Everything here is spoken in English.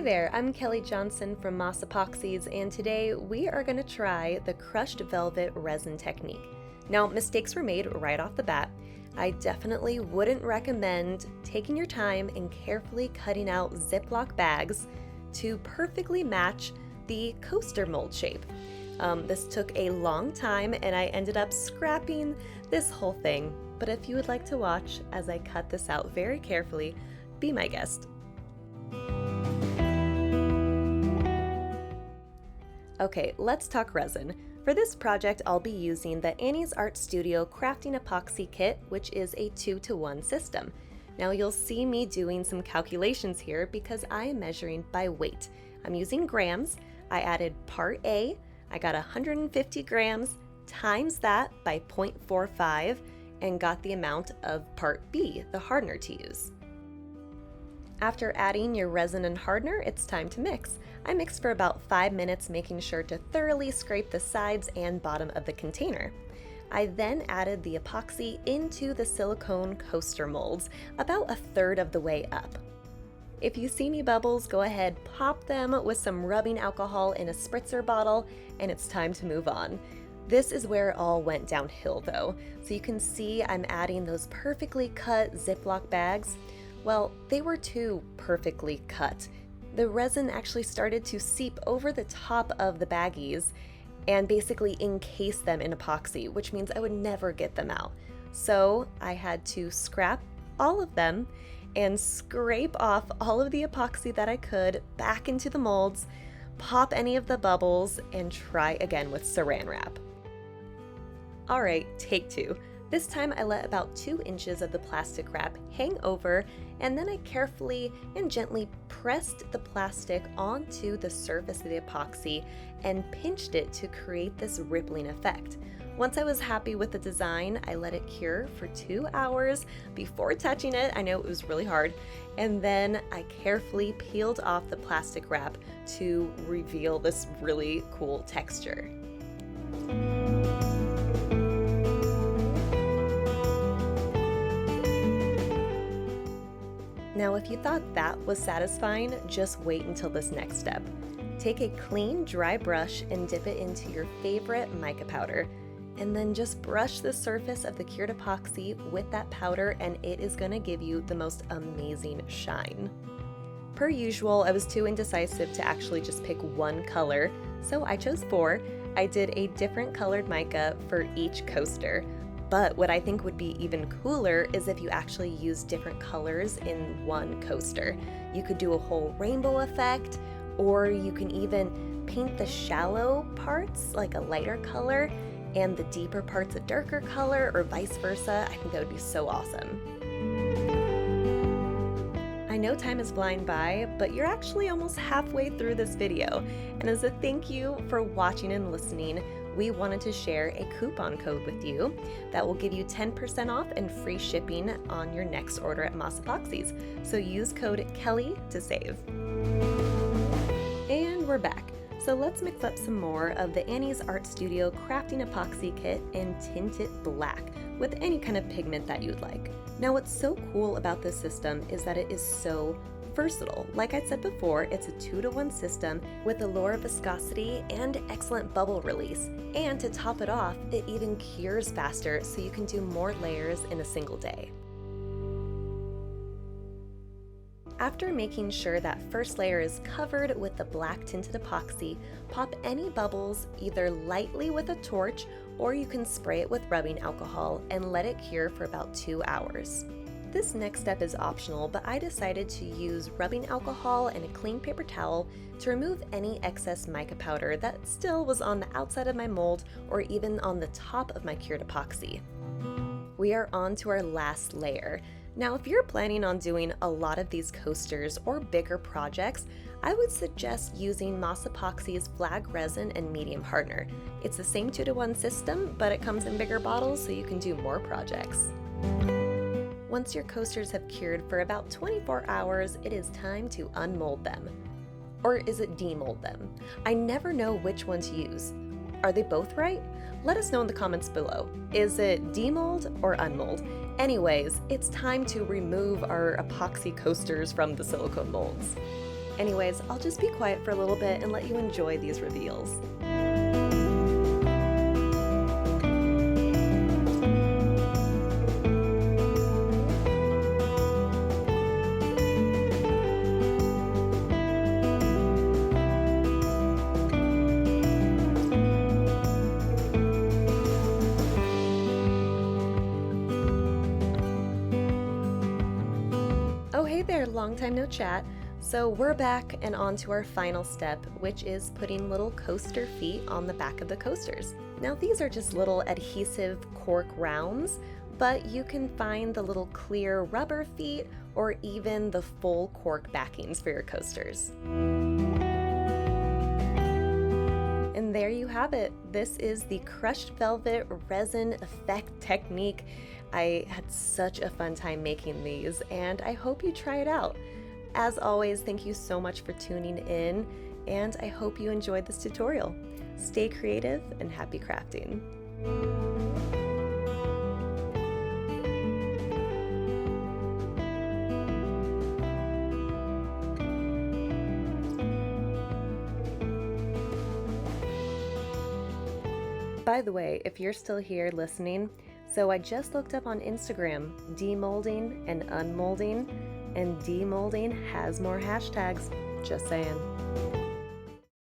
Hey there, I'm Kelly Johnson from Moss Epoxies, and today we are going to try the crushed velvet resin technique. Now, mistakes were made right off the bat. I definitely wouldn't recommend taking your time and carefully cutting out Ziploc bags to perfectly match the coaster mold shape. This took a long time and I ended up scrapping this whole thing, but if you would like to watch as I cut this out very carefully, be my guest. Okay, let's talk resin. For this project, I'll be using the Annie's Art Studio Crafting Epoxy Kit, which is a 2-to-1 system. Now you'll see me doing some calculations here because I am measuring by weight. I'm using grams. I added part A, I got 150 grams, times that by 0.45, and got the amount of part B, the hardener to use. After adding your resin and hardener, it's time to mix. I mixed for about 5 minutes, making sure to thoroughly scrape the sides and bottom of the container. I then added the epoxy into the silicone coaster molds, about a third of the way up. If you see any bubbles, go ahead, pop them with some rubbing alcohol in a spritzer bottle, and it's time to move on. This is where it all went downhill though. So you can see I'm adding those perfectly cut Ziploc bags. Well, they were too perfectly cut. The resin actually started to seep over the top of the baggies and basically encase them in epoxy, which means I would never get them out. So I had to scrap all of them and scrape off all of the epoxy that I could back into the molds, pop any of the bubbles, and try again with Saran wrap. All right, take two. This time I let about 2 inches of the plastic wrap hang over, and then I carefully and gently pressed the plastic onto the surface of the epoxy and pinched it to create this rippling effect. Once I was happy with the design, I let it cure for 2 hours before touching it. I know it was really hard. And then I carefully peeled off the plastic wrap to reveal this really cool texture. Now, if you thought that was satisfying, just wait until this next step. Take a clean, dry brush and dip it into your favorite mica powder, and then just brush the surface of the cured epoxy with that powder, and it is going to give you the most amazing shine. Per usual, I was too indecisive to actually just pick one color, so I chose 4. I did a different colored mica for each coaster. But what I think would be even cooler is if you actually use different colors in one coaster. You could do a whole rainbow effect, or you can even paint the shallow parts like a lighter color and the deeper parts a darker color, or vice versa. I think that would be so awesome. I know time is flying by, but you're actually almost halfway through this video. And as a thank you for watching and listening, we wanted to share a coupon code with you that will give you 10% off and free shipping on your next order at Moss Epoxies. So use code Kelly to save. And we're back. So let's mix up some more of the Annie's Art Studio Crafting Epoxy Kit and tint it black with any kind of pigment that you'd like. Now, what's so cool about this system is that it is so versatile. Like I said before, it's a 2-to-1 system with a lower viscosity and excellent bubble release. And to top it off, it even cures faster, so you can do more layers in a single day. After making sure that first layer is covered with the black tinted epoxy, pop any bubbles either lightly with a torch, or you can spray it with rubbing alcohol and let it cure for about 2 hours. This next step is optional, but I decided to use rubbing alcohol and a clean paper towel to remove any excess mica powder that still was on the outside of my mold or even on the top of my cured epoxy. We are on to our last layer. Now, if you're planning on doing a lot of these coasters or bigger projects, I would suggest using Moss Epoxy's flag resin and medium hardener. It's the same 2-to-1 system, but it comes in bigger bottles so you can do more projects. Once your coasters have cured for about 24 hours, it is time to unmold them. Or is it demold them? I never know which one to use. Are they both right? Let us know in the comments below. Is it demold or unmold? Anyways, it's time to remove our epoxy coasters from the silicone molds. Anyways, I'll just be quiet for a little bit and let you enjoy these reveals. Oh hey there, long time no chat. So we're back and on to our final step, which is putting little coaster feet on the back of the coasters. Now these are just little adhesive cork rounds, but you can find the little clear rubber feet or even the full cork backings for your coasters. And there you have it. This is the crushed velvet resin effect technique. I had such a fun time making these, and I hope you try it out. As always, thank you so much for tuning in, and I hope you enjoyed this tutorial. Stay creative and happy crafting. By the way, if you're still here listening, so I just looked up on Instagram, demolding and unmolding, and demolding has more hashtags, just saying.